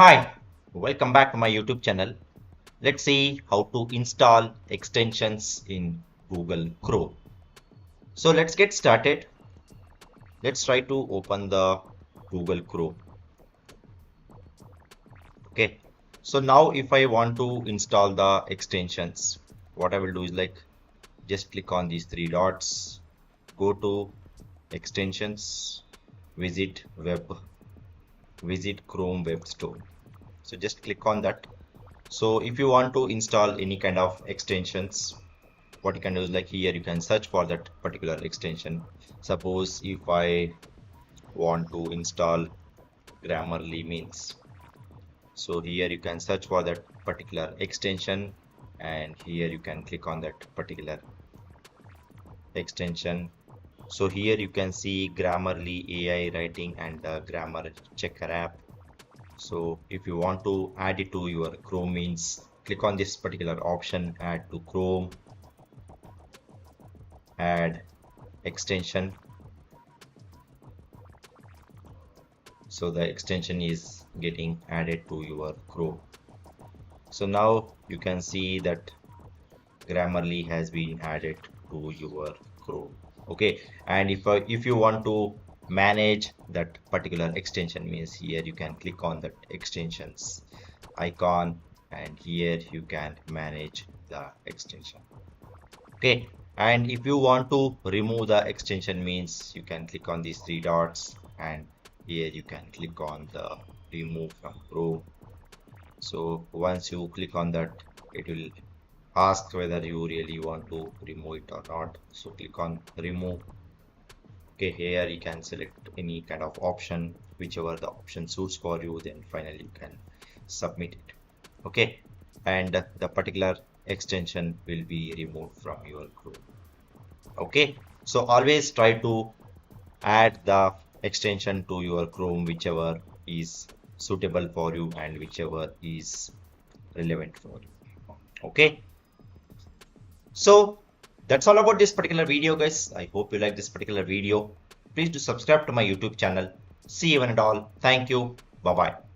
Hi, welcome back to my YouTube channel. Let's see how to install extensions in Google Chrome. So let's get started. Let's try to open the Google Chrome. Okay. So now if I want to install the extensions, what I will do is just click on these three dots, go to extensions, visit Chrome Web Store. So just click on that. So if you want to install any kind of extensions, what you can do is here you can search for that particular extension. Suppose if I want to install Grammarly means, so here you can search for that particular extension, and here you can click on that particular extension. So here you can see Grammarly AI writing and the grammar checker app. So if you want to add it to your Chrome means, click on this particular option, add to Chrome, add extension. So the extension is getting added to your Chrome. So now you can see that Grammarly has been added to your Chrome. Okay, and if you want to manage that particular extension means, here you can click on that extensions icon, and here you can manage the extension. Okay, and if you want to remove the extension means, you can click on these three dots, and here you can click on the remove from Chrome. So once you click on that, it will ask whether you really want to remove it or not. So click on remove. Okay, here you can select any kind of option, whichever the option suits for you, then finally you can submit it. Okay, and the particular extension will be removed from your Chrome. Okay, so always try to add the extension to your Chrome, whichever is suitable for you and whichever is relevant for you. Okay, so that's all about this particular video, guys. I hope you like this particular video. Please do subscribe to my YouTube channel. See you one and all. Thank you. Bye bye.